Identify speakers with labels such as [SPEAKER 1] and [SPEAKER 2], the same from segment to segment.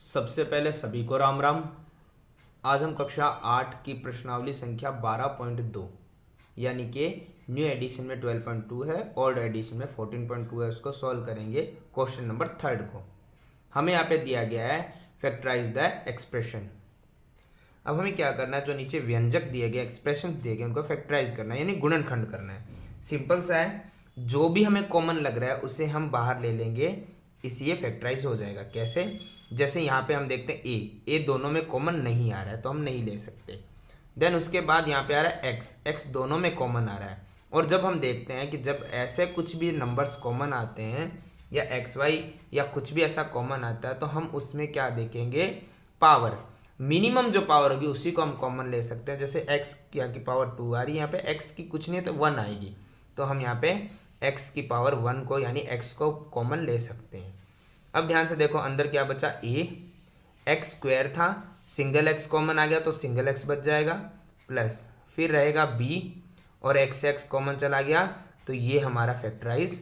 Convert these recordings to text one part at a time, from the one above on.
[SPEAKER 1] सबसे पहले सभी को राम राम। आज हम कक्षा 8 की प्रश्नावली संख्या 12.2 यानी कि न्यू एडिशन में 12.2 है, ओल्ड एडिशन में 14.2 है, उसको सॉल्व करेंगे। क्वेश्चन नंबर 3 को हमें यहाँ पे दिया गया है फैक्टराइज द एक्सप्रेशन। अब हमें क्या करना है, जो नीचे व्यंजक दिए गए, एक्सप्रेशन दिए गए, उनको फैक्टराइज करना है यानी गुणनखंड करना है। सिंपल सा है, जो भी हमें कॉमन लग रहा है उसे हम बाहर ले लेंगे, इसलिए फैक्टराइज हो जाएगा। कैसे? जैसे यहाँ पे हम देखते हैं ए दोनों में कॉमन नहीं आ रहा है तो हम नहीं ले सकते। देन उसके बाद यहाँ पे आ रहा है एक्स दोनों में कॉमन आ रहा है। और जब हम देखते हैं कि जब ऐसे कुछ भी नंबर्स कॉमन आते हैं या एक्स वाई या कुछ भी ऐसा कॉमन आता है तो हम उसमें क्या देखेंगे, पावर। मिनिमम जो पावर होगी उसी को हम कॉमन ले सकते हैं। जैसे एक्स की पावर 2 आ रही है, यहाँ पे एक्स की कुछ नहीं है तो 1 आएगी, तो हम यहाँ पे एक्स की पावर 1 को यानी एक्स को कॉमन ले सकते हैं। अब ध्यान से देखो, अंदर क्या बचा, एक्स स्क्वायर था, सिंगल एक्स कॉमन आ गया तो सिंगल एक्स बच जाएगा, प्लस फिर रहेगा बी और एक्स कॉमन चला गया तो ये हमारा फैक्टराइज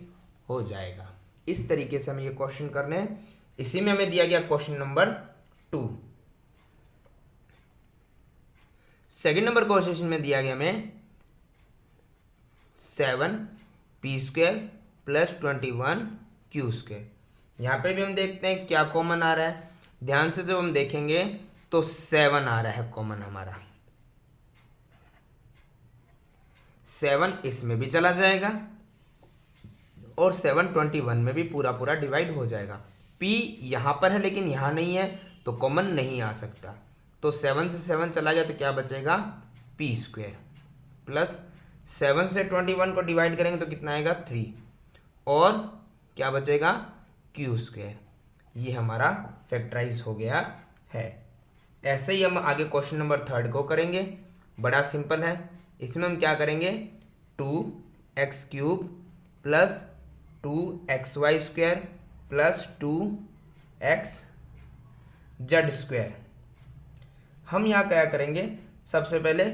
[SPEAKER 1] हो जाएगा। इस तरीके से हमें ये क्वेश्चन करने हैं। इसी में हमें दिया गया question number 2। Second number question में दिया गया हमें 7p² प्लस 21q²। यहाँ पे भी हम देखते हैं क्या कॉमन आ रहा है। ध्यान से जब हम देखेंगे तो 7 आ रहा है कॉमन हमारा, 7 इसमें भी चला जाएगा और 7 21 में भी पूरा पूरा डिवाइड हो जाएगा। p यहाँ पर है लेकिन यहाँ नहीं है तो कॉमन नहीं आ सकता, तो 7 से 7 चला गया तो क्या बचेगा, p² प्लस 7 से 21 को डिवाइड करेंगे तो कितना आएगा, 3 और क्या बचेगा, q²। ये हमारा फैक्टराइज हो गया है। ऐसे ही हम आगे क्वेश्चन नंबर 3 को करेंगे। बड़ा सिंपल है, इसमें हम क्या करेंगे, 2x³ plus 2xy² plus 2xz²। हम यहाँ क्या करेंगे, सबसे पहले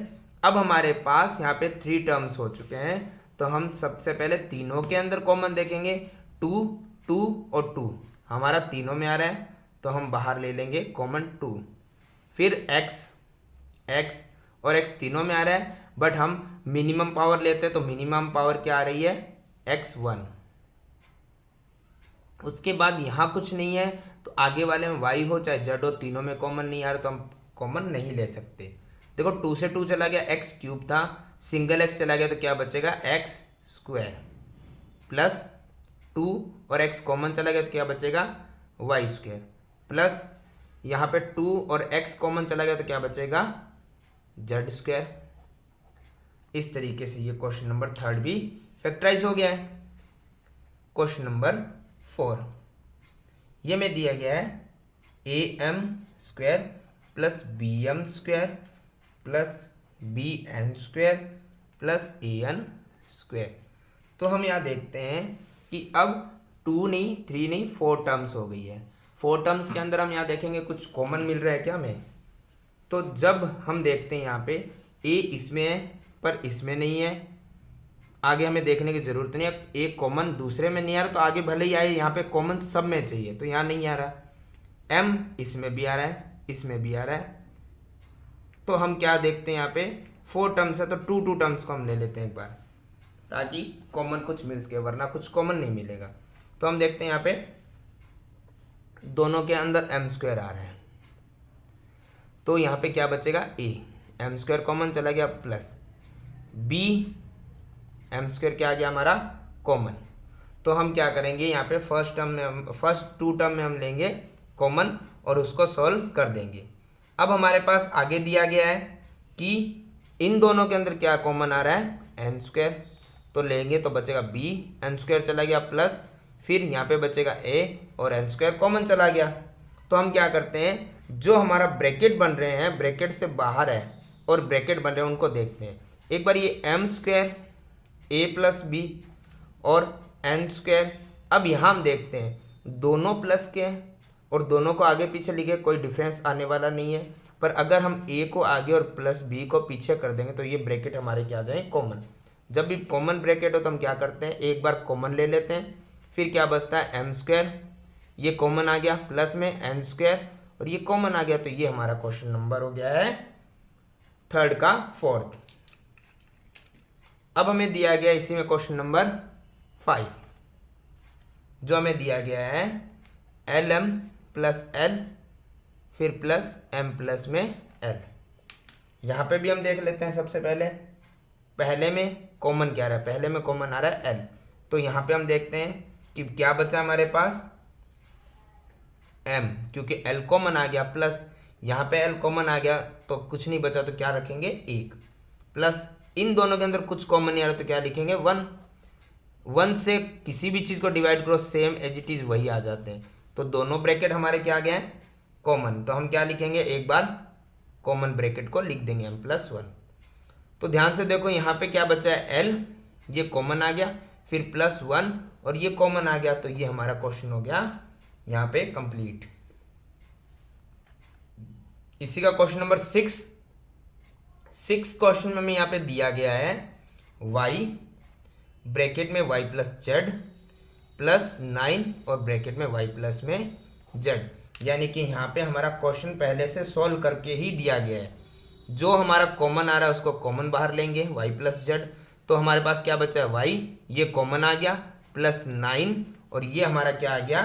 [SPEAKER 1] अब हमारे पास यहाँ पे 3 टर्म्स हो चुके हैं तो हम सबसे पहले तीनों के अंदर कॉमन देखेंगे। 2 2 और 2 हमारा तीनों में आ रहा है तो हम बाहर ले लेंगे कॉमन 2। फिर x और x तीनों में आ रहा है बट हम मिनिमम पावर लेते हैं तो मिनिमम पावर क्या आ रही है, x1। उसके बाद यहाँ कुछ नहीं है तो आगे वाले में y हो चाहे z हो, तीनों में कॉमन नहीं आ रहा तो हम कॉमन नहीं ले सकते। देखो 2 से 2 चला गया, x³ था, सिंगल x चला गया तो क्या बचेगा, x² प्लस 2 और x कॉमन चला गया तो क्या बचेगा, y² प्लस यहाँ पे 2 और x कॉमन चला गया तो क्या बचेगा, z²। इस तरीके से ये क्वेश्चन नंबर 3 भी फैक्टराइज हो गया है। क्वेश्चन नंबर 4 ये में दिया गया है am² plus bm² plus bn² plus an²। तो हम यहाँ देखते हैं कि अब 2 नहीं 3 नहीं 4 टर्म्स हो गई है। 4 टर्म्स के अंदर हम यहाँ देखेंगे कुछ कॉमन मिल रहा है क्या हमें, तो जब हम देखते हैं यहाँ पे a इसमें है पर इसमें नहीं है, आगे हमें देखने की जरूरत नहीं है। एक कॉमन दूसरे में नहीं आ रहा तो आगे भले ही आए, यहाँ पे कॉमन सब में चाहिए तो यहाँ नहीं आ रहा। m इसमें भी आ रहा है, इसमें भी आ रहा है, तो हम क्या देखते हैं यहाँ पे 4 टर्म्स है तो 2 टर्म्स को हम ले लेते हैं एक बार ताकि कॉमन कुछ मिल सके, वरना कुछ कॉमन नहीं मिलेगा। तो हम देखते हैं यहाँ पे दोनों के अंदर m² आ रहा है तो यहाँ पे क्या बचेगा, m² कॉमन चला गया प्लस b m² क्या आ गया हमारा कॉमन। तो हम क्या करेंगे, यहाँ पे फर्स्ट 2 टर्म में हम लेंगे कॉमन और उसको सॉल्व कर देंगे। अब हमारे पास आगे दिया गया है कि इन दोनों के अंदर क्या कॉमन आ रहा है, n², तो लेंगे तो बचेगा b, n² चला गया प्लस फिर यहाँ पे बचेगा a और n² कॉमन चला गया। तो हम क्या करते हैं, जो हमारा ब्रैकेट बन रहे हैं ब्रैकेट से बाहर है और ब्रैकेट बन रहे हैं उनको देखते हैं। एक बार ये m² a प्लस b और n²। अब यहाँ हम देखते हैं दोनों प्लस के हैं और दोनों को आगे पीछे लिखे, कोई डिफरेंस आने वाला नहीं है। पर अगर हम a को आगे और प्लस b को पीछे कर देंगे तो ये ब्रैकेट हमारे क्या आ जाए, कॉमन। जब भी कॉमन ब्रैकेट हो तो हम क्या करते हैं, एक बार कॉमन ले लेते हैं, फिर क्या बचता है m², ये कॉमन आ गया प्लस में n² और ये कॉमन आ गया, तो ये हमारा क्वेश्चन नंबर हो गया है थर्ड का फोर्थ। अब हमें दिया गया इसी में क्वेश्चन नंबर 5, जो हमें दिया गया है एल एम प्लस एल फिर प्लस एम प्लस में एल। यहाँ पे भी हम देख लेते हैं सबसे पहले में कॉमन क्या आ रहा है, पहले में कॉमन आ रहा है एल, तो यहाँ पे हम देखते हैं कि क्या बचा हमारे पास m, क्योंकि l कॉमन आ गया, प्लस यहाँ पे l कॉमन आ गया तो कुछ नहीं बचा, तो क्या रखेंगे 1, प्लस इन दोनों के अंदर कुछ कॉमन नहीं आ रहा तो क्या लिखेंगे 1। 1 से किसी भी चीज़ को डिवाइड करो सेम एज इट इज़ वही आ जाते हैं, तो दोनों ब्रैकेट हमारे क्या आ गए हैं कॉमन, तो हम क्या लिखेंगे एक बार कॉमन ब्रैकेट को लिख देंगे m प्लस 1। तो ध्यान से देखो यहाँ पे क्या बचा है l, ये कॉमन आ गया, फिर प्लस 1 और ये कॉमन आ गया, तो ये हमारा क्वेश्चन हो गया यहाँ पे कंप्लीट। इसी का क्वेश्चन नंबर 6 क्वेश्चन में हमें यहाँ पे दिया गया है y ब्रैकेट में y प्लस जेड प्लस 9 और ब्रैकेट में y प्लस में z, यानी कि यहाँ पे हमारा क्वेश्चन पहले से सॉल्व करके ही दिया गया है। जो हमारा कॉमन आ रहा है उसको कॉमन बाहर लेंगे y प्लस जेड, तो हमारे पास क्या बचा है y, ये कॉमन आ गया, प्लस 9 और ये हमारा क्या आ गया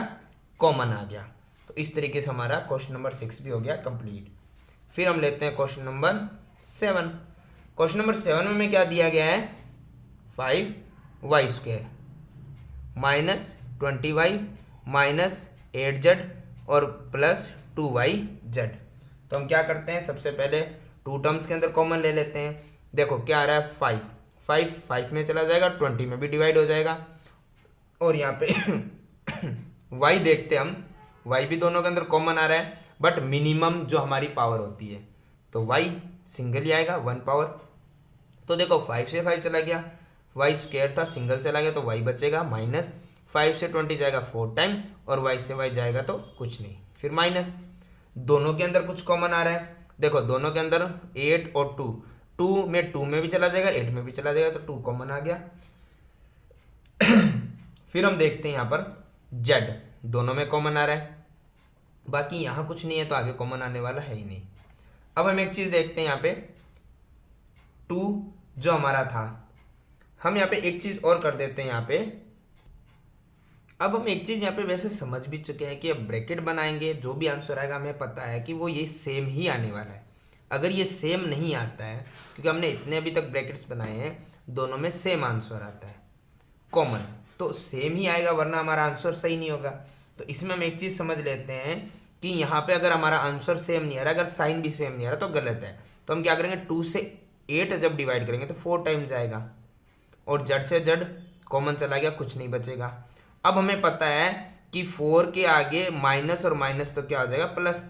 [SPEAKER 1] कॉमन आ गया। तो इस तरीके से हमारा क्वेश्चन नंबर 6 भी हो गया कंप्लीट। फिर हम लेते हैं क्वेश्चन नंबर 7। क्वेश्चन नंबर 7 में हमें क्या दिया गया है 5y² minus 20y minus 8z और प्लस 2yz। तो हम क्या करते हैं सबसे पहले टू टर्म्स के अंदर कॉमन ले लेते हैं। देखो क्या आ रहा है 5 में चला जाएगा, 20 में भी डिवाइड हो जाएगा, और यहाँ पे y देखते हैं हम, y भी दोनों के अंदर कॉमन आ रहा है, बट मिनिमम जो हमारी पावर होती है तो y सिंगल ही आएगा 1 पावर। तो देखो 5 से 5 चला गया, y² था सिंगल चला गया तो y बचेगा माइनस 5 से 20 जाएगा 4 टाइम और y से y जाएगा तो कुछ नहीं, फिर माइनस दोनों के अंदर कुछ कॉमन आ रहा है। देखो दोनों के अंदर 8 और 2 में 2 में भी चला जाएगा 8 में भी चला जाएगा तो 2 कॉमन आ गया। फिर हम देखते हैं यहाँ पर z दोनों में कॉमन आ रहा है, बाकी यहाँ कुछ नहीं है तो आगे कॉमन आने वाला है ही नहीं। अब हम एक चीज देखते हैं यहाँ पे 2 जो हमारा था, हम यहाँ पे एक चीज और कर देते हैं यहाँ पे। अब हम एक चीज यहाँ पे वैसे समझ भी चुके हैं कि अब ब्रैकेट बनाएंगे जो भी आंसर आएगा हमें पता है कि वो ये सेम ही आने वाला है। अगर ये सेम नहीं आता है, क्योंकि हमने इतने अभी तक ब्रैकेट्स बनाए हैं दोनों में सेम आंसर आता है कॉमन, तो सेम ही आएगा वरना हमारा आंसर सही नहीं होगा। तो इसमें हम एक चीज समझ लेते हैं कि यहाँ पे अगर हमारा आंसर सेम नहीं आ रहा, अगर साइन भी सेम नहीं आ रहा तो गलत है। तो हम क्या करेंगे 2 से 8 जब डिवाइड करेंगे तो 4 टाइम जाएगा और जड़ से जड़ कॉमन चला गया, कुछ नहीं बचेगा। अब हमें पता है कि 4 के आगे माइनस और माइनस तो क्या हो जाएगा प्लस,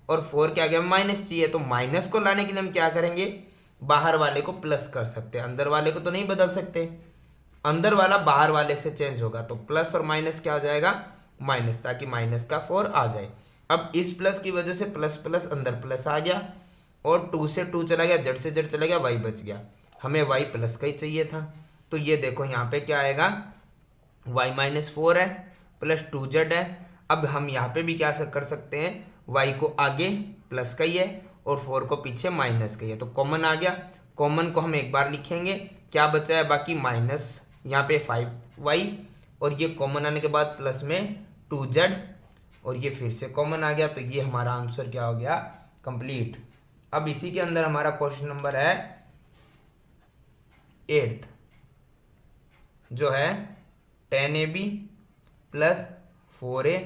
[SPEAKER 1] और 4 के आगे हमें माइनस चाहिए, तो माइनस को लाने के लिए हम क्या करेंगे बाहर वाले को प्लस कर सकते हैं, अंदर वाले को तो नहीं बदल सकते, अंदर वाला बाहर वाले से चेंज होगा, तो प्लस और माइनस क्या हो जाएगा माइनस, ताकि माइनस का 4 आ जाए। अब इस प्लस की वजह से प्लस प्लस अंदर प्लस आ गया और 2 से 2 चला गया, जड़ से जड़ चला गया, y बच गया, हमें y प्लस का ही चाहिए था। तो ये देखो यहाँ पे क्या आएगा y माइनस 4 है प्लस 2z है। अब हम यहाँ पे भी क्या कर सकते हैं, y को आगे प्लस का ही है और 4 को पीछे माइनस का ही है, तो कॉमन आ गया। कॉमन को हम एक बार लिखेंगे, क्या बचा है बाकी माइनस यहाँ पे 5y और ये कॉमन आने के बाद प्लस में 2z और ये फिर से कॉमन आ गया, तो ये हमारा आंसर क्या हो गया कंप्लीट। अब इसी के अंदर हमारा क्वेश्चन नंबर है 8 जो है 10ab plus 4a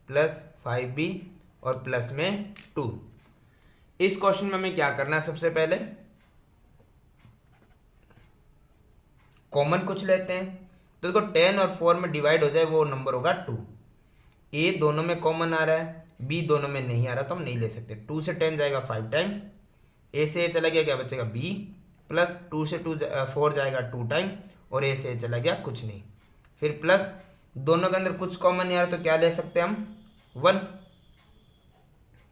[SPEAKER 1] plus 5b और प्लस में 2। इस क्वेश्चन में हमें क्या करना है, सबसे पहले कॉमन कुछ लेते हैं, तो देखो 10 और 4 में डिवाइड हो जाए वो नंबर होगा 2। a दोनों में कॉमन आ रहा है, b दोनों में नहीं आ रहा तो हम नहीं ले सकते। 2 से 10 जाएगा 5 टाइम, a से a चला गया क्या बचेगा b प्लस 2 से 4 जाएगा 2 टाइम और a से a चला गया कुछ नहीं, फिर प्लस दोनों के अंदर कुछ कॉमन नहीं आ रहा तो क्या ले सकते हैं हम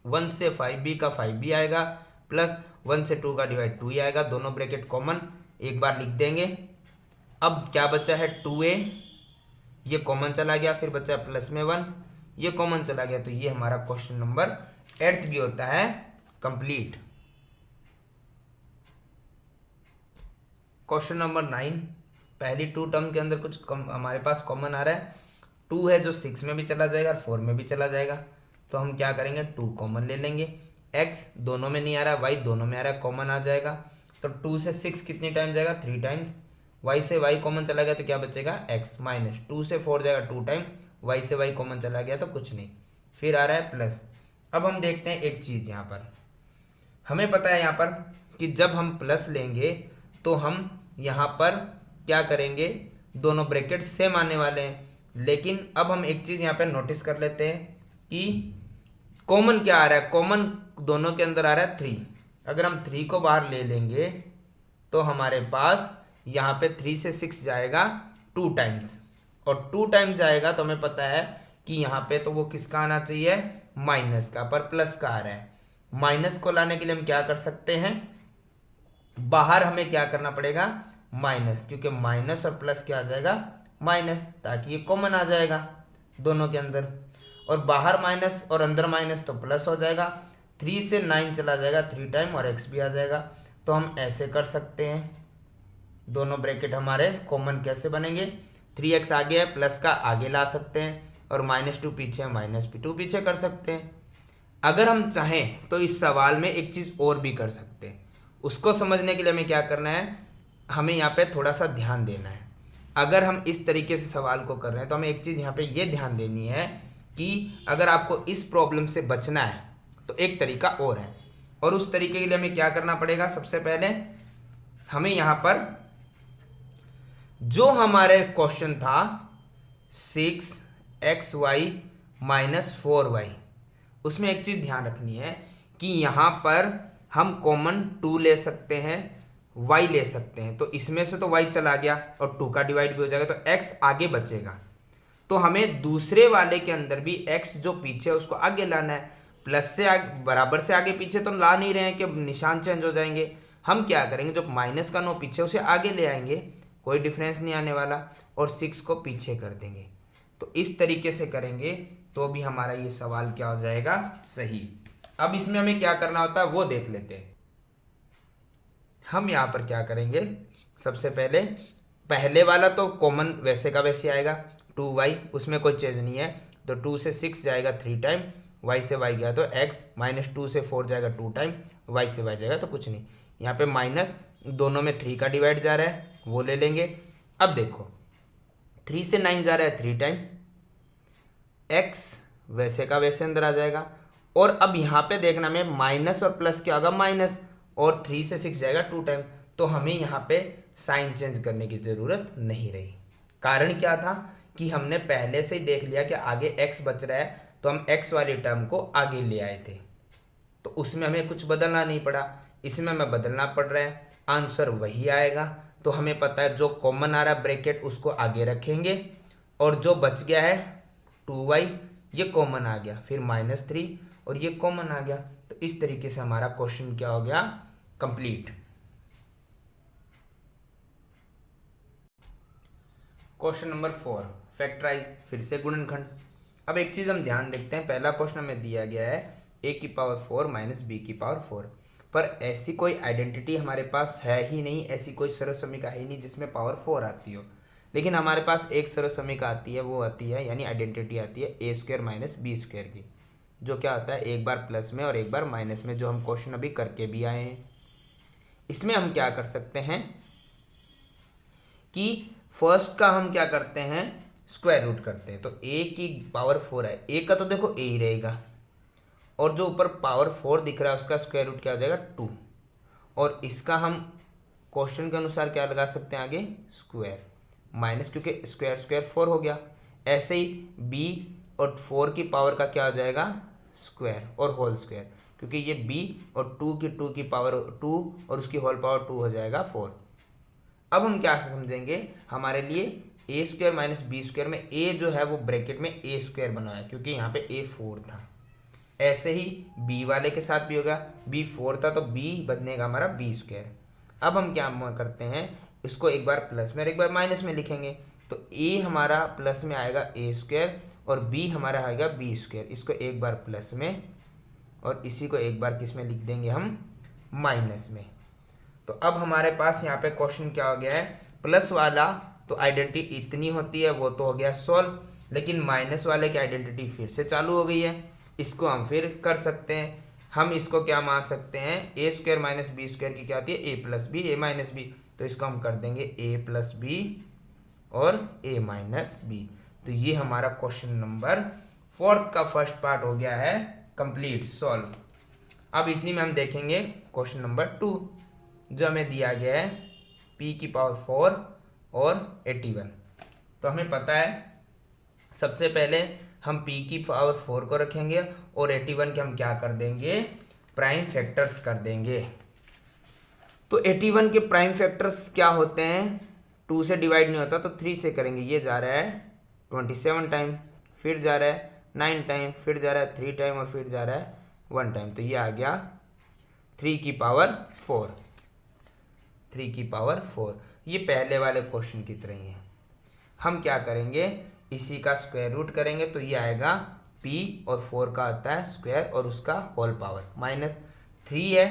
[SPEAKER 1] 1 से 5b का 5b आएगा प्लस 1 से 2 का डिवाइड 2 ही आएगा, दोनों ब्रैकेट कॉमन एक बार लिख देंगे। अब क्या बचा है 2a, ये कॉमन चला गया, फिर बचा प्लस में 1, ये कॉमन चला गया, तो ये हमारा क्वेश्चन नंबर अर्थ भी होता है कंप्लीट। क्वेश्चन नंबर 9, पहली टू टर्म के अंदर कुछ हमारे पास कॉमन आ रहा है। 2 है जो 6 में भी चला जाएगा और 4 में भी चला जाएगा, तो हम क्या करेंगे 2 कॉमन ले लेंगे। x दोनों में नहीं आ रहा है, y दोनों में आ रहा है, कॉमन आ जाएगा। तो 2 से 6 कितनी टाइम जाएगा 3 टाइम्स। y से y कॉमन चला गया तो क्या बचेगा x, माइनस 2 से 4 जाएगा 2 टाइम, y से y कॉमन चला गया तो कुछ नहीं, फिर आ रहा है प्लस। अब हम देखते हैं एक चीज, यहाँ पर हमें पता है यहाँ पर कि जब हम प्लस लेंगे तो हम यहाँ पर क्या करेंगे, दोनों ब्रैकेट सेम आने वाले हैं। लेकिन अब हम एक चीज यहाँ पे नोटिस कर लेते हैं कि कॉमन क्या आ रहा है, कॉमन दोनों के अंदर आ रहा है 3। अगर हम 3 को बाहर ले लेंगे तो हमारे पास यहाँ पे 3 से 6 जाएगा 2 टाइम्स, और 2 टाइम्स जाएगा तो हमें पता है कि यहाँ पे तो वो किसका आना चाहिए, माइनस का, पर प्लस का आ रहा है। माइनस को लाने के लिए हम क्या कर सकते हैं, बाहर हमें क्या करना पड़ेगा माइनस, क्योंकि माइनस और प्लस क्या आ जाएगा माइनस, ताकि ये कॉमन आ जाएगा दोनों के अंदर, और बाहर माइनस और अंदर माइनस तो प्लस हो जाएगा। 3 से 9 चला जाएगा 3 टाइम और x भी आ जाएगा। तो हम ऐसे कर सकते हैं, दोनों ब्रैकेट हमारे कॉमन कैसे बनेंगे, 3x आगे है प्लस का आगे ला सकते हैं, और -2 पीछे है -2 पीछे कर सकते हैं। अगर हम चाहें तो इस सवाल में एक चीज और भी कर सकते हैं, उसको समझने के लिए हमें क्या करना है, हमें यहाँ पे थोड़ा सा ध्यान देना है। अगर हम इस तरीके से सवाल को कर रहे हैं तो हमें एक चीज यहाँ पे ये ध्यान देनी है कि अगर आपको इस प्रॉब्लम से बचना है तो एक तरीका और है, और उस तरीके के लिए हमें क्या करना पड़ेगा, सबसे पहले हमें यहाँ पर जो हमारे क्वेश्चन था 6xy - 4y, उसमें एक चीज ध्यान रखनी है कि यहाँ पर हम कॉमन 2 ले सकते हैं, y ले सकते हैं, तो इसमें से तो y चला गया और 2 का डिवाइड भी हो जाएगा, तो x आगे बचेगा। तो हमें दूसरे वाले के अंदर भी x जो पीछे है उसको आगे लाना है। प्लस से आगे, बराबर से आगे पीछे तो ला नहीं रहे हैं कि निशान चेंज हो जाएंगे। हम क्या करेंगे, जो माइनस का 9 पीछे उसे आगे ले आएंगे, कोई डिफरेंस नहीं आने वाला, और 6 को पीछे कर देंगे। तो इस तरीके से करेंगे तो भी हमारा ये सवाल क्या हो जाएगा सही। अब इसमें हमें क्या करना होता है वो देख लेते हैं। हम यहाँ पर क्या करेंगे, सबसे पहले पहले वाला तो कॉमन वैसे का वैसे आएगा 2y, उसमें कोई चेंज नहीं है, तो 2 से 6 जाएगा 3 टाइम, y से y गया तो x, -2 से 4 जाएगा 2 टाइम, y से y जाएगा तो कुछ नहीं। यहाँ पे माइनस दोनों में 3 का डिवाइड जा रहा है, वो ले लेंगे। अब देखो 3 से 9 जा रहा है 3 टाइम, x वैसे का वैसे अंदर आ जाएगा, और अब यहाँ पे देखना में माइनस और प्लस क्या होगा माइनस, और 3 से 6 जाएगा 2 टाइम, तो हमें यहाँ पे साइन चेंज करने की ज़रूरत नहीं रही। कारण क्या था कि हमने पहले से ही देख लिया कि आगे x बच रहा है, तो हम x वाली टर्म को आगे ले आए थे, तो उसमें हमें कुछ बदलना नहीं पड़ा, इसमें हमें बदलना पड़ रहा है, आंसर वही आएगा। तो हमें पता है जो कॉमन आ रहा है ब्रैकेट उसको आगे रखेंगे, और जो बच गया है 2y ये कॉमन आ गया, फिर -3 और ये कॉमन आ गया। तो इस तरीके से हमारा क्वेश्चन क्या हो गया कंप्लीट। क्वेश्चन नंबर 4 फैक्टराइज, फिर से गुणनखंड। अब एक चीज हम ध्यान देखते हैं, पहला क्वेश्चन हमें दिया गया है a⁴ - b⁴, पर ऐसी कोई आइडेंटिटी हमारे पास है ही नहीं, ऐसी कोई सर्वसमीका है ही नहीं जिसमें पावर 4 आती हो। लेकिन हमारे पास एक सर्वसमीका आती है, वो आती है यानी आइडेंटिटी आती है a² - b² की, जो क्या होता है एक बार प्लस में और एक बार माइनस में, जो हम क्वेश्चन अभी करके भी आए हैं। इसमें हम क्या कर सकते हैं कि फर्स्ट का हम क्या करते हैं स्क्वायर रूट करते हैं, तो a की पावर 4 है, a का तो देखो a ही रहेगा, और जो ऊपर पावर 4 दिख रहा है उसका स्क्वायर रूट क्या हो जाएगा 2, और इसका हम क्वेश्चन के अनुसार क्या लगा सकते हैं आगे स्क्वायर, माइनस क्योंकि स्क्वायर स्क्वायर 4 हो गया। ऐसे ही b और 4 की पावर का क्या हो जाएगा स्क्वायर और होल स्क्वायर, क्योंकि ये b और 2 की पावर 2 और उसकी होल पावर 2 हो जाएगा 4। अब हम क्या समझेंगे, हमारे लिए a² - b² में a जो है वो ब्रैकेट में a² बना है, क्योंकि यहाँ पे a 4 था। ऐसे ही b वाले के साथ भी होगा, b 4 था तो b बनेगा हमारा b²। अब हम क्या करते हैं, इसको एक बार प्लस में और एक बार माइनस में लिखेंगे, तो a हमारा प्लस में आएगा a² और b हमारा आएगा b²। इसको एक बार प्लस में और इसी को एक बार किस में लिख देंगे हम, माइनस में। तो अब हमारे पास यहाँ पे क्वेश्चन क्या हो गया है, प्लस वाला तो आइडेंटिटी इतनी होती है, वो तो हो गया सॉल्व, लेकिन माइनस वाले की आइडेंटिटी फिर से चालू हो गई है। इसको हम फिर कर सकते हैं, हम इसको क्या मान सकते हैं, ए स्क्वायर माइनस बी स्क्वायर की क्या होती है, ए प्लस बी, ए माइनस बी। तो इसको हम कर देंगे ए प्लस बी और ए माइनस बी। तो ये हमारा क्वेश्चन नंबर 4 का फर्स्ट पार्ट हो गया है कंप्लीट, सॉल्व। अब इसी में हम देखेंगे क्वेश्चन नंबर 2, जो हमें दिया गया है p की पावर 4 और 81। तो हमें पता है सबसे पहले हम p की पावर 4 को रखेंगे और 81 के हम क्या कर देंगे, प्राइम फैक्टर्स कर देंगे। तो 81 के प्राइम फैक्टर्स क्या होते हैं, 2 से डिवाइड नहीं होता तो 3 से करेंगे। ये जा रहा है 27 टाइम, फिर जा रहा है 9 टाइम, फिर जा रहा है 3 टाइम और फिर जा रहा है 1 टाइम। तो ये आ गया 3 की पावर 4, 3 की पावर 4। ये पहले वाले क्वेश्चन की तरह ही है। हम क्या करेंगे, इसी का स्क्वायर रूट करेंगे, तो ये आएगा p और 4 का आता है स्क्वायर और उसका होल पावर माइनस 3 है,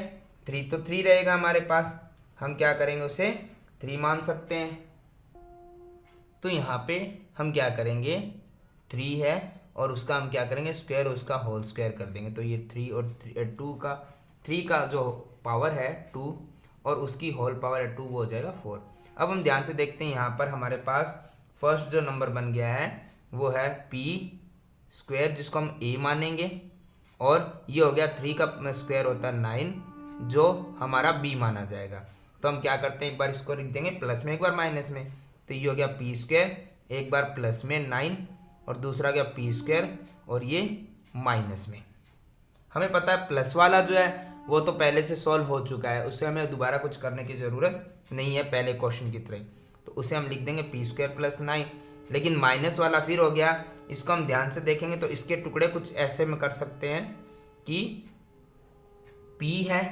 [SPEAKER 1] 3 तो 3 रहेगा हमारे पास, हम क्या करेंगे उसे 3 मान सकते हैं। तो यहाँ पे हम क्या करेंगे, 3 है और उसका हम क्या करेंगे स्क्वायर, उसका होल स्क्वायर कर देंगे। तो ये 3 और 2 का, 3 का जो पावर है 2 और उसकी होल पावर है 2, वो हो जाएगा 4। अब हम ध्यान से देखते हैं, यहाँ पर हमारे पास फर्स्ट जो नंबर बन गया है वो है p स्क्वायर, जिसको हम a मानेंगे, और ये हो गया 3 का स्क्वायर होता है 9, जो हमारा b माना जाएगा। तो हम क्या करते हैं, एक बार इसको लिख देंगे प्लस में, एक बार माइनस में। तो ये हो गया p स्क्वायर, एक बार प्लस में 9 और दूसरा गया p स्क्वायर और ये माइनस में। हमें पता है प्लस वाला जो है वो तो पहले से सॉल्व हो चुका है, उससे हमें दोबारा कुछ करने की ज़रूरत नहीं है पहले क्वेश्चन की तरह। तो उसे हम लिख देंगे p स्क्वायर प्लस 9। लेकिन माइनस वाला फिर हो गया, इसको हम ध्यान से देखेंगे तो इसके टुकड़े कुछ ऐसे में कर सकते हैं कि p है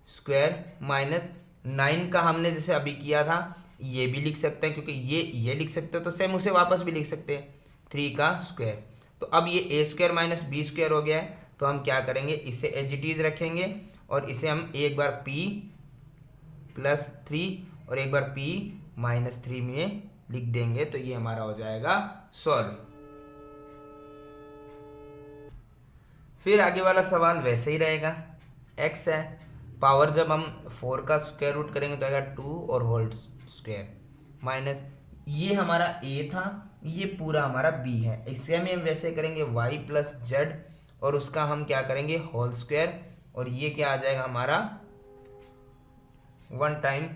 [SPEAKER 1] स्क्वायर माइनस 9 का हमने जैसे अभी किया था, ये भी लिख सकते हैं, क्योंकि ये लिख सकते हैं तो सेम उसे वापस भी लिख सकते हैं 3 का स्क्वायर। तो अब ये a square minus B square हो गया है, तो हम क्या करेंगे, इसे एज इट इज रखेंगे और इसे हम एक बार p प्लस 3 और एक बार p माइनस 3 में लिख देंगे। तो ये हमारा हो जाएगा सॉल्व। फिर आगे वाला सवाल वैसे ही रहेगा, x है, पावर जब हम 4 का स्क्वायर रूट करेंगे तो आएगा 2 और होल स्क्वायर माइनस, ये हमारा a था, ये पूरा हमारा b है। इससे हम वैसे करेंगे y प्लस जेड और उसका हम क्या करेंगे होल स्क्वायर, और ये क्या आ जाएगा हमारा 1 टाइम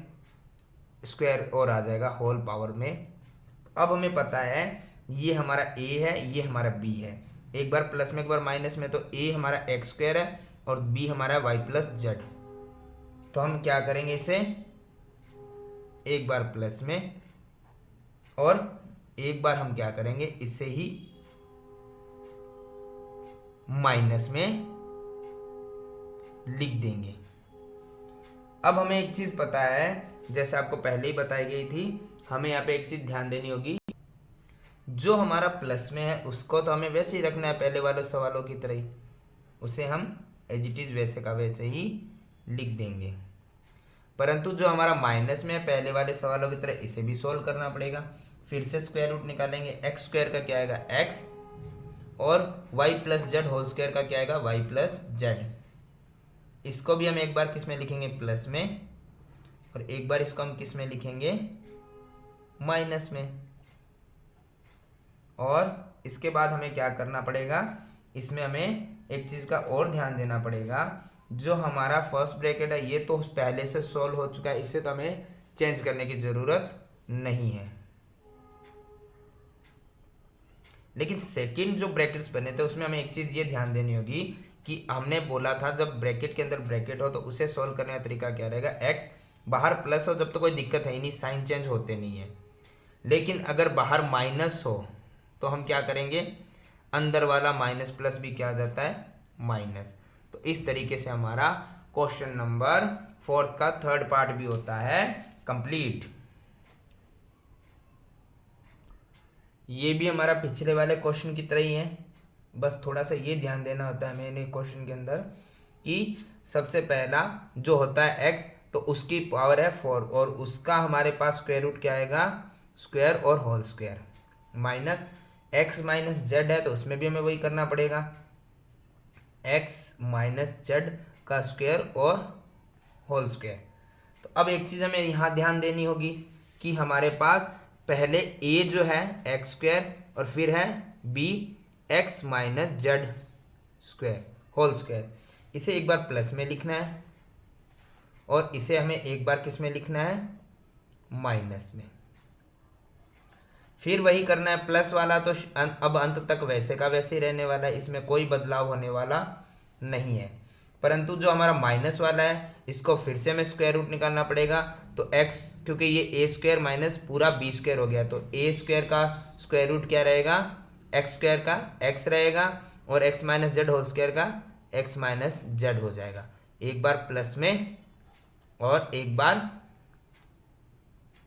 [SPEAKER 1] स्क्वायर और आ जाएगा होल पावर में। अब हमें पता है ये हमारा a है, ये हमारा b है, एक बार प्लस में एक बार माइनस में। तो a हमारा x स्क्वायर है और b हमारा y प्लस जेड। तो हम क्या करेंगे, इसे एक बार प्लस में और एक बार हम क्या करेंगे, इसे ही माइनस में लिख देंगे। अब हमें एक चीज पता है, जैसे आपको पहले ही बताई गई थी, हमें यहाँ पे एक चीज ध्यान देनी होगी, जो हमारा प्लस में है उसको तो हमें वैसे ही रखना है पहले वाले सवालों की तरह ही, उसे हम एज इट इज वैसे का वैसे ही लिख देंगे। परंतु जो हमारा माइनस में है पहले वाले सवालों की तरह, इसे भी सोल्व करना पड़ेगा। फिर से स्क्वायर रूट निकालेंगे, एक्स स्क्वायर का क्या आएगा एक्स और y plus z whole square का क्या आएगा वाई प्लस जेड। इसको भी हम एक बार किस में लिखेंगे प्लस में, और एक बार इसको हम किस में लिखेंगे माइनस में। और इसके बाद हमें क्या करना पड़ेगा, इसमें हमें एक चीज का और ध्यान देना पड़ेगा, जो हमारा फर्स्ट ब्रैकेट है ये तो पहले से सॉल्व हो चुका है, इसे तो हमें चेंज करने की जरूरत नहीं है। लेकिन सेकंड जो ब्रैकेट्स बने थे उसमें हमें एक चीज ये ध्यान देनी होगी कि हमने बोला था जब ब्रैकेट के अंदर ब्रैकेट हो तो उसे सॉल्व करने का तरीका क्या रहेगा, एक्स बाहर प्लस हो जब तो कोई दिक्कत है ही नहीं, साइन चेंज होते नहीं है। लेकिन अगर बाहर माइनस हो तो हम क्या करेंगे, अंदर वाला माइनस प्लस भी क्या आ जाता है माइनस। तो इस तरीके से हमारा क्वेश्चन नंबर 4 का थर्ड पार्ट भी होता है कंप्लीट। ये भी हमारा पिछले वाले क्वेश्चन की तरह ही है, बस थोड़ा सा ये ध्यान देना होता है हमें क्वेश्चन के अंदर कि सबसे पहला जो होता है x, तो उसकी पावर है 4 और उसका हमारे पास स्क्वायर रूट क्या आएगा, स्क्वायर और whole square, minus x minus z है तो उसमें भी हमें वही करना पड़ेगा, x माइनस जेड का स्क्वायर और होल स्क्वायर। तो अब एक चीज़ हमें यहाँ ध्यान देनी होगी कि हमारे पास पहले a जो है एक्स स्क्वायर और फिर है b x minus z square whole square, इसे एक बार प्लस में लिखना है और इसे हमें एक बार किस में लिखना है, माइनस में। फिर वही करना है प्लस वाला, तो अब अंत तक वैसे का वैसे ही रहने वाला है, इसमें कोई बदलाव होने वाला नहीं है। परंतु जो हमारा माइनस वाला है इसको फिर से हमें स्क्वायर रूट निकालना पड़ेगा, तो x, क्योंकि ये ए स्क्वायर माइनस पूरा बी स्क्वायर हो गया, तो ए स्क्वायर का स्क्वायर रूट क्या रहेगा, एक्स स्क्वायर का x रहेगा और x minus z whole square का x माइनस जेड हो जाएगा, एक बार प्लस में और एक बार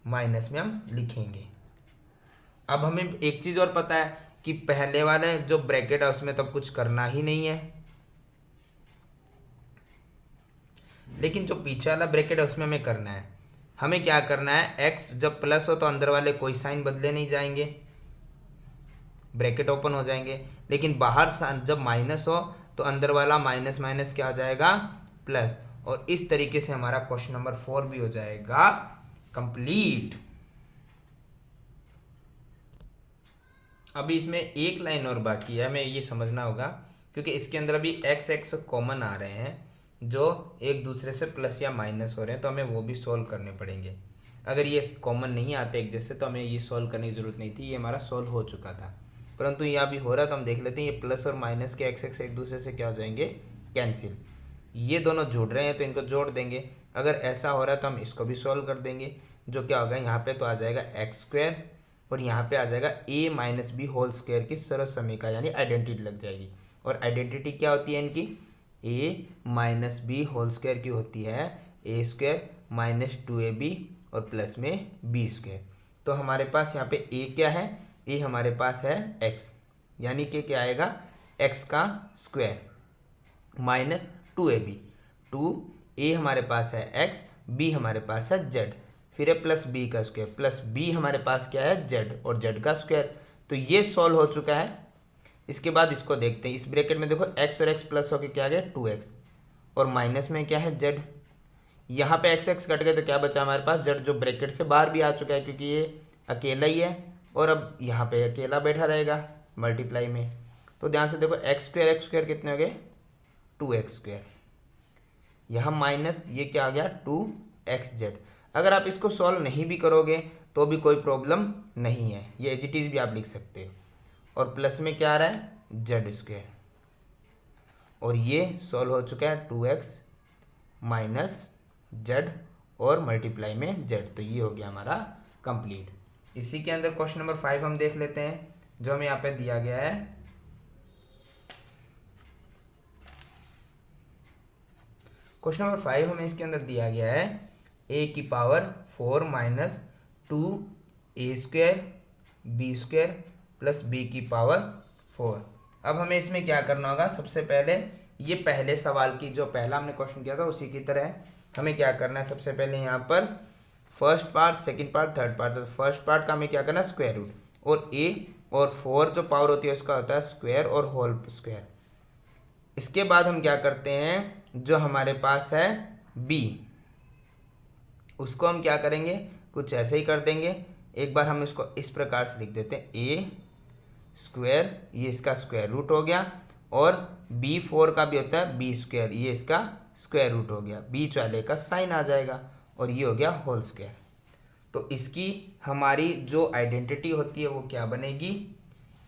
[SPEAKER 1] माइनस में हम लिखेंगे। अब हमें एक चीज़ और पता है कि पहले वाले जो ब्रैकेट है उसमें तो कुछ करना ही नहीं है, लेकिन जो पीछे वाला ब्रैकेट है उसमें हमें करना है। हमें क्या करना है, x जब प्लस हो तो अंदर वाले कोई साइन बदले नहीं जाएंगे, ब्रैकेट ओपन हो जाएंगे, लेकिन बाहर जब माइनस हो तो अंदर वाला माइनस माइनस क्या हो जाएगा, प्लस, और इस तरीके से हमारा क्वेश्चन नंबर 4 भी हो जाएगा कंप्लीट। अभी इसमें एक लाइन और बाकी है, हमें ये समझना होगा क्योंकि इसके अंदर अभी एक्स एक्स कॉमन आ रहे हैं जो एक दूसरे से प्लस या माइनस हो रहे हैं, तो हमें वो भी सॉल्व करने पड़ेंगे। अगर ये कॉमन नहीं आते एक जैसे तो हमें ये सॉल्व करने की ज़रूरत नहीं थी, ये हमारा सॉल्व हो चुका था, परंतु यहाँ भी हो रहा है तो हम देख लेते हैं। ये प्लस और माइनस के एक्स एक्स एक दूसरे से क्या हो जाएंगे, कैंसिल। ये दोनों जुड़ रहे हैं तो इनको जोड़ देंगे। अगर ऐसा हो रहा है तो हम इसको भी सॉल्व कर देंगे, जो क्या होगा यहाँ पे तो आ जाएगा एक्स स्क्वायर और यहाँ पे आ जाएगा a minus b whole square की सरल समीकरण यानी आइडेंटिटी लग जाएगी। और आइडेंटिटी क्या होती है इनकी, a minus b whole square की होती है a स्क्वायर माइनस 2ab और प्लस में b स्क्वायर। तो हमारे पास यहाँ पे a क्या है, a हमारे पास है x, यानी कि क्या आएगा x का स्क्वायर माइनस 2ab, 2a हमारे पास है x, b हमारे पास है z, फिर है प्लस बी का स्क्वायर, प्लस बी हमारे पास क्या है जेड और जेड का स्क्वायर। तो ये सॉल्व हो चुका है। इसके बाद इसको देखते हैं, इस ब्रैकेट में देखो एक्स और एक्स प्लस होकर क्या आ गया 2x और माइनस में क्या है जेड। यहाँ पे एक्स एक्स कट गए तो क्या बचा हमारे पास जेड, जो ब्रैकेट से बाहर भी आ चुका है क्योंकि ये अकेला ही है और अब यहाँ पे अकेला बैठा रहेगा मल्टीप्लाई में। तो ध्यान से देखो एक्स स्क्वायर कितने हो गए 2x स्क्वायर, यहाँ माइनस ये क्या आ गया 2xz। अगर आप इसको सॉल्व नहीं भी करोगे तो भी कोई प्रॉब्लम नहीं है, ये एज इट इज भी आप लिख सकते हो। और प्लस में क्या आ रहा है जेड स्क्वायर और ये सॉल्व हो चुका है 2x माइनस जेड और मल्टीप्लाई में जेड, तो ये हो गया हमारा कंप्लीट। इसी के अंदर क्वेश्चन नंबर 5 हम देख लेते हैं जो हमें यहाँ पे दिया गया है। क्वेश्चन नंबर 5 हमें इसके अंदर दिया गया है a की power 4 minus 2a square b square plus b की पावर 4। अब हमें इसमें क्या करना होगा, सबसे पहले ये पहले सवाल की जो पहला हमने क्वेश्चन किया था उसी की तरह हमें क्या करना है, सबसे पहले यहाँ पर first part second part third part, तो फर्स्ट पार्ट का हमें क्या करना है स्क्वायर रूट, और a और 4 जो पावर होती है उसका होता है स्क्वायर और होल स्क्वायर। इसके बाद हम क्या करते हैं, जो हमारे पास है b उसको हम क्या करेंगे कुछ ऐसे ही कर देंगे। एक बार हम इसको इस प्रकार से लिख देते हैं a स्क्वायर, ये इसका स्क्वायर रूट हो गया, और b4 का भी होता है b स्क्वायर, ये इसका स्क्वायर रूट हो गया, बीच वाले का साइन आ जाएगा और ये हो गया होल स्क्वायर। तो इसकी हमारी जो आइडेंटिटी होती है वो क्या बनेगी,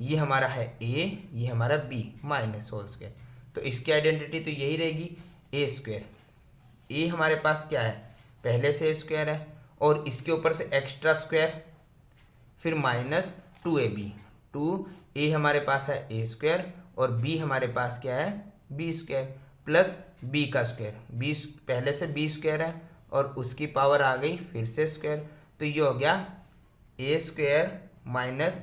[SPEAKER 1] ये हमारा है a, ये हमारा b माइनस होल स्क्वायर, तो इसकी आइडेंटिटी तो यही रहेगी a स्क्वायर। a हमारे पास क्या है पहले से स्क्वायर है और इसके ऊपर से एक्स्ट्रा स्क्वायर, फिर माइनस 2ab, 2a हमारे पास है a स्क्वायर और b हमारे पास क्या है b स्क्वायर प्लस b का स्क्वायर, b पहले से b स्क्वायर है और उसकी पावर आ गई फिर से स्क्वायर, तो ये हो गया a square minus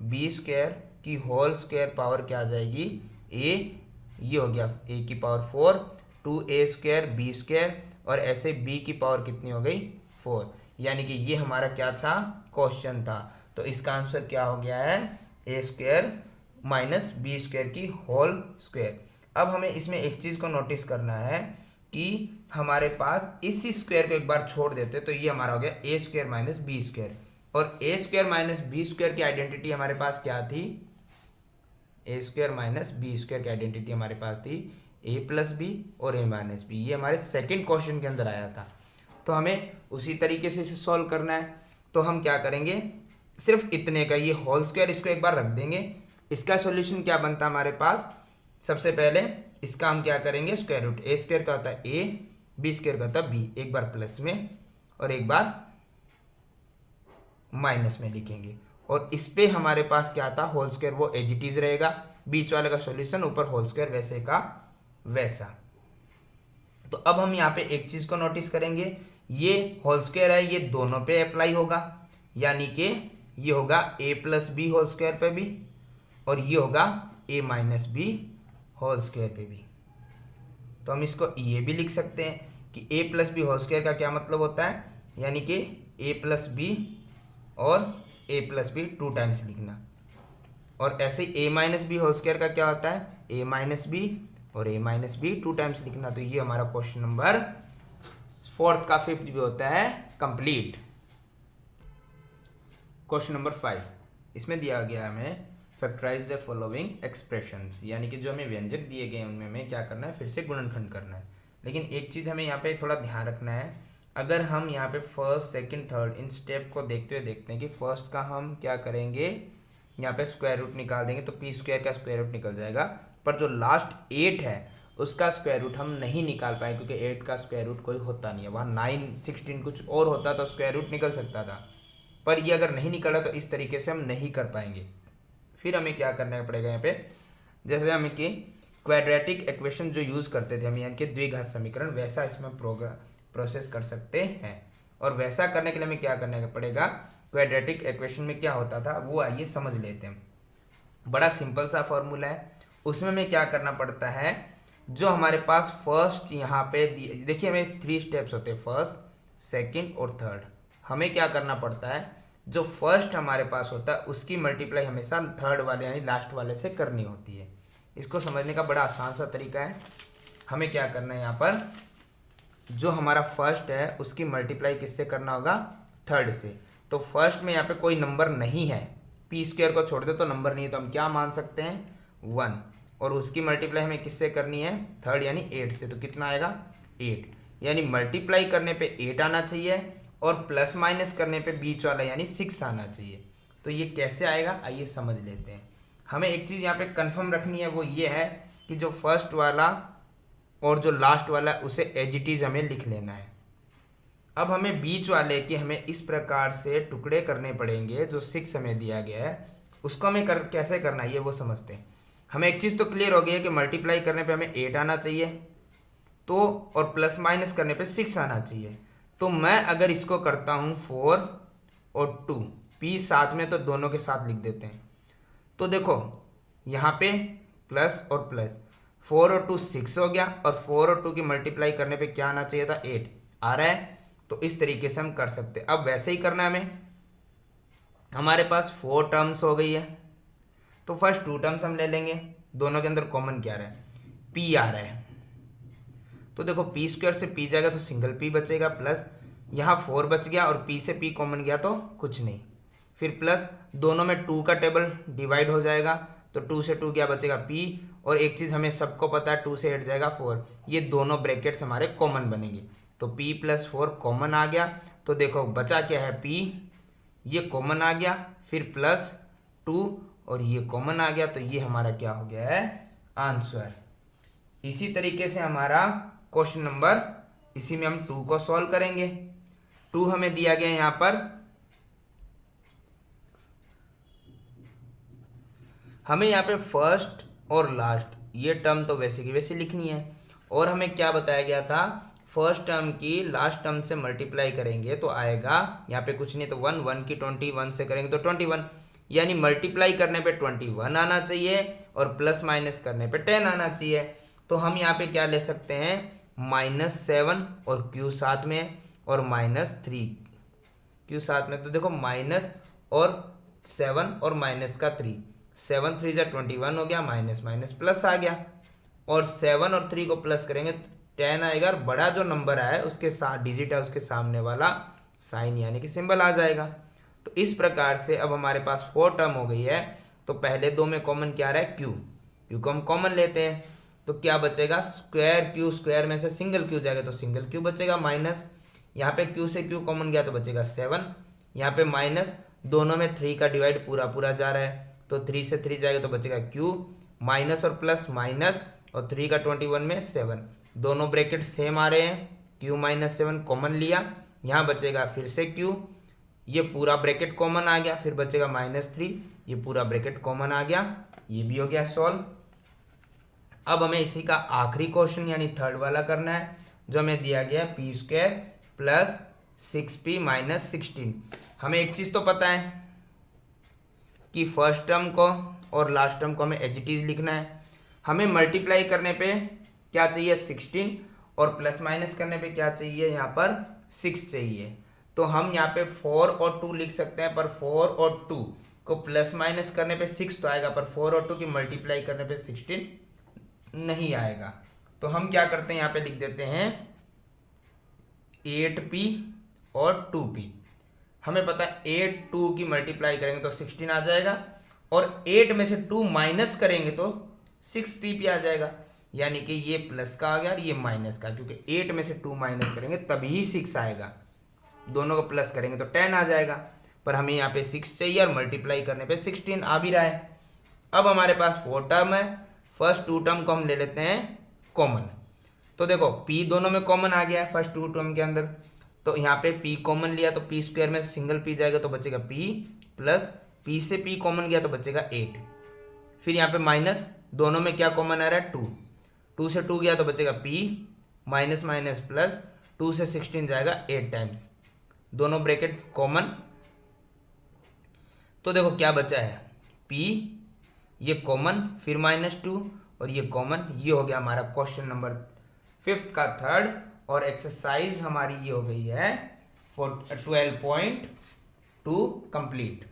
[SPEAKER 1] b square की होल स्क्वायर पावर क्या आ जाएगी, ए, ये हो गया ए की पावर 4, 2a² b², और ऐसे b की पावर कितनी हो गई 4। यानी कि ये हमारा क्या था, क्वेश्चन था। तो इसका आंसर क्या हो गया है, a² माइनस b² की होल स्क्वायर। अब हमें इसमें एक चीज को नोटिस करना है कि हमारे पास इसी स्क्वायर को एक बार छोड़ देते तो ये हमारा हो गया a² माइनस b², और a² माइनस b² की आइडेंटिटी हमारे पास क्या थी, a² माइनस b² की आइडेंटिटी हमारे पास थी a प्लस बी और a माइनस बी। ये हमारे सेकेंड क्वेश्चन के अंदर आया था। तो हमें उसी तरीके से इसे सॉल्व करना है। तो हम क्या करेंगे, सिर्फ इतने का ये होल स्क्वायर इसको एक बार रख देंगे। इसका सॉल्यूशन क्या बनता है हमारे पास, सबसे पहले इसका हम क्या करेंगे, स्क्वायर रूट। a² का होता है a, b² का होता है b, एक बार प्लस में और एक बार माइनस में लिखेंगे। और इस पे हमारे पास क्या था, होल स्क्वायर, वो एज इट इज रहेगा, बीच वाले का सॉल्यूशन, ऊपर होल स्क्वायर वैसे का वैसा। तो अब हम यहाँ पे एक चीज को नोटिस करेंगे, ये होल स्क्वायर है, ये दोनों पे अप्लाई होगा, यानी कि ये होगा a plus b whole square पे भी, और ये होगा a minus b whole square पे भी। तो हम इसको ये भी लिख सकते हैं कि a plus b whole square का क्या मतलब होता है, यानी कि a प्लस बी और a प्लस बी 2 टाइम्स लिखना। और ऐसे a minus b whole square का क्या होता है, a माइनस बी और a माइनस बी 2 टाइम्स लिखना। तो ये हमारा क्वेश्चन नंबर 4th का 5th भी होता है कंप्लीट। क्वेश्चन नंबर 5, इसमें दिया गया हमें फैक्टराइज द फॉलोइंग एक्सप्रेशंस, यानी कि जो हमें व्यंजक दिए गए उनमें हमें क्या करना है, फिर से गुणनखंड करना है। लेकिन एक चीज़ हमें यहाँ पे थोड़ा ध्यान रखना है, अगर हम यहाँ पे first second third in step को देखते हुए देखते हैं कि फर्स्ट का हम क्या करेंगे, यहाँ पे स्क्वायर रूट निकाल देंगे तो p² का स्क्वायर रूट निकल जाएगा, पर जो लास्ट 8 है उसका स्क्वायर रूट हम नहीं निकाल पाए, क्योंकि 8 का स्क्वायर रूट कोई होता नहीं है, वहाँ 9, 16 कुछ और होता तो स्क्वायर रूट निकल सकता था, पर ये अगर नहीं निकला तो इस तरीके से हम नहीं कर पाएंगे। फिर हमें क्या करना पड़ेगा, यहाँ पे जैसे हम कि क्वाड्रेटिक इक्वेशन जो यूज़ करते थे हम, यानी कि द्विघात समीकरण, वैसा इसमें प्रोसेस कर सकते हैं। और वैसा करने के लिए हमें क्या करना पड़ेगा, क्वाड्रेटिक इक्वेशन में क्या होता था वो आइए समझ लेते हैं। बड़ा सिंपल सा फॉर्मूला है, उसमें हमें क्या करना पड़ता है, जो हमारे पास फर्स्ट यहाँ पे देखिए हमें 3 स्टेप्स होते हैं, फर्स्ट सेकंड और थर्ड। हमें क्या करना पड़ता है, जो फर्स्ट हमारे पास होता है उसकी मल्टीप्लाई हमेशा थर्ड वाले यानी लास्ट वाले से करनी होती है। इसको समझने का बड़ा आसान सा तरीका है। हमें क्या करना है, यहाँ पर जो हमारा फर्स्ट है उसकी मल्टीप्लाई किससे करना होगा, थर्ड से। तो फर्स्ट में यहाँ पे कोई नंबर नहीं है, p² को छोड़ दे तो नंबर नहीं है, तो हम क्या मान सकते हैं 1, और उसकी मल्टीप्लाई हमें किससे करनी है, थर्ड यानी 8 से। तो कितना आएगा 8, यानी मल्टीप्लाई करने पे 8 आना चाहिए और प्लस माइनस करने पे बीच वाला यानी 6 आना चाहिए। तो ये कैसे आएगा आइए समझ लेते हैं। हमें एक चीज़ यहाँ पे कंफर्म रखनी है, वो ये है कि जो फर्स्ट वाला और जो लास्ट वाला उसे एज इट इज हमें लिख लेना है। अब हमें बीच वाले के हमें इस प्रकार से टुकड़े करने पड़ेंगे, जो 6 हमें दिया गया है उसको हमें कैसे करना है ये वो समझते हैं। हमें एक चीज़ तो क्लियर हो गई है कि मल्टीप्लाई करने पे हमें 8 आना चाहिए, तो और प्लस माइनस करने पे 6 आना चाहिए। तो मैं अगर इसको करता हूँ 4 और 2, p साथ में तो दोनों के साथ लिख देते हैं। तो देखो यहाँ पे प्लस और प्लस, 4 और 2 6 हो गया, और 4 और 2 की मल्टीप्लाई करने पे क्या आना चाहिए था, 8 आ रहा है। तो इस तरीके से हम कर सकते हैं। अब वैसे ही करना है हमें, हमारे पास 4 टर्म्स हो गई है, तो फर्स्ट 2 टर्म्स हम ले लेंगे, दोनों के अंदर कॉमन क्या आ रहा है, p आ रहा है। तो देखो p² से p जाएगा तो सिंगल p बचेगा, प्लस यहाँ 4 बच गया और p से p कॉमन गया तो कुछ नहीं, फिर प्लस दोनों में 2 का टेबल डिवाइड हो जाएगा, तो 2 से 2 क्या बचेगा p, और एक चीज़ हमें सबको पता है 2 से 8 जाएगा 4, ये दोनों ब्रैकेट्स हमारे कॉमन बनेंगे। तो p + 4 कॉमन आ गया, तो देखो बचा क्या है p, ये कॉमन आ गया, फिर प्लस 2 और ये कॉमन आ गया, तो ये हमारा क्या हो गया है आंसर। इसी तरीके से हमारा क्वेश्चन नंबर, इसी में हम 2 को सॉल्व करेंगे। 2 हमें दिया गया यहाँ पर, हमें यहाँ पे फर्स्ट और लास्ट ये टर्म तो वैसे की वैसे लिखनी है, और हमें क्या बताया गया था, फर्स्ट टर्म की लास्ट टर्म से मल्टीप्लाई करेंगे तो आएगा यहाँ पे कुछ नहीं, तो 1 1 की 20, 1 से करेंगे तो 21, यानी मल्टीप्लाई करने पे 21 आना चाहिए और प्लस माइनस करने पे 10 आना चाहिए। तो हम यहाँ पे क्या ले सकते हैं, -7 और क्यू साथ में और -3 क्यू साथ में। तो देखो माइनस और 7 और माइनस का 3, 7 3 21 हो गया, माइनस माइनस प्लस आ गया, और 7 और 3 को प्लस करेंगे तो 10 आएगा, और बड़ा जो नंबर है उसके साथ डिजिट है उसके सामने वाला साइन यानी कि सिंबल आ जाएगा। तो इस प्रकार से अब हमारे पास 4 टर्म हो गई है। तो पहले दो में कॉमन क्या रहा है, क्यू, क्यू को हम कॉमन लेते हैं तो क्या बचेगा, स्क्वायर क्यू, स्क्वायर में से सिंगल क्यू जाएगा तो सिंगल क्यू बचेगा, माइनस यहाँ पे क्यू से क्यू कॉमन गया तो बचेगा 7, यहाँ पे माइनस, दोनों में 3 का डिवाइड पूरा पूरा जा रहा है तो 3 से 3 जाएगा तो बचेगा क्यू, माइनस और प्लस माइनस, और 3 का 21 में 7, दोनों ब्रैकेट सेम आ रहे हैं, क्यू -7 कॉमन लिया, यहाँ बचेगा फिर से क्यू, ये पूरा ब्रैकेट कॉमन आ गया, फिर बचेगा -3, ये पूरा ब्रैकेट कॉमन आ गया, ये भी हो गया सॉल्व। अब हमें इसी का आखिरी क्वेश्चन यानी थर्ड वाला करना है, जो हमें दिया गया है p² प्लस 6p - 16। हमें एक चीज़ तो पता है कि फर्स्ट टर्म को और लास्ट टर्म को हमें एज इट इज लिखना है। हमें मल्टीप्लाई करने पे क्या चाहिए, 16, और प्लस माइनस करने पे क्या चाहिए, यहाँ पर 6 चाहिए। तो हम यहाँ पे 4 और 2 लिख सकते हैं, पर 4 और 2 को प्लस माइनस करने पे 6 तो आएगा, पर 4 और 2 की मल्टीप्लाई करने पे 16 नहीं आएगा। तो हम क्या करते हैं, यहाँ पे लिख देते हैं 8p और 2p। हमें पता है 8 2 की मल्टीप्लाई करेंगे तो 16 आ जाएगा, और 8 में से 2 माइनस करेंगे तो 6p आ जाएगा, यानी कि ये प्लस का आ गया और ये माइनस का, क्योंकि 8 में से 2 माइनस करेंगे तभी 6 आएगा, दोनों को प्लस करेंगे तो 10 आ जाएगा, पर हमें यहाँ पे 6 चाहिए और मल्टीप्लाई करने पे 16 आ भी रहा है। अब हमारे पास 4 टर्म है, फर्स्ट 2 टर्म को हम ले लेते हैं कॉमन। तो देखो p दोनों में कॉमन आ गया है फर्स्ट 2 टर्म के अंदर, तो यहाँ पे p कॉमन लिया तो p² में सिंगल p जाएगा तो बचेगा p, प्लस p से p कॉमन गया तो बचेगा 8, फिर यहाँ पे माइनस, दोनों में क्या कॉमन आ रहा है 2, 2 से 2 गया तो बचेगा p, माइनस माइनस प्लस, 2 से 16 जाएगा 8 टाइम्स, दोनों ब्रैकेट कॉमन। तो देखो क्या बचा है, p, ये कॉमन, फिर -2 और ये कॉमन, ये हो गया हमारा क्वेश्चन नंबर 5th का थर्ड, और एक्सरसाइज हमारी ये हो गई है 12.2 कंप्लीट।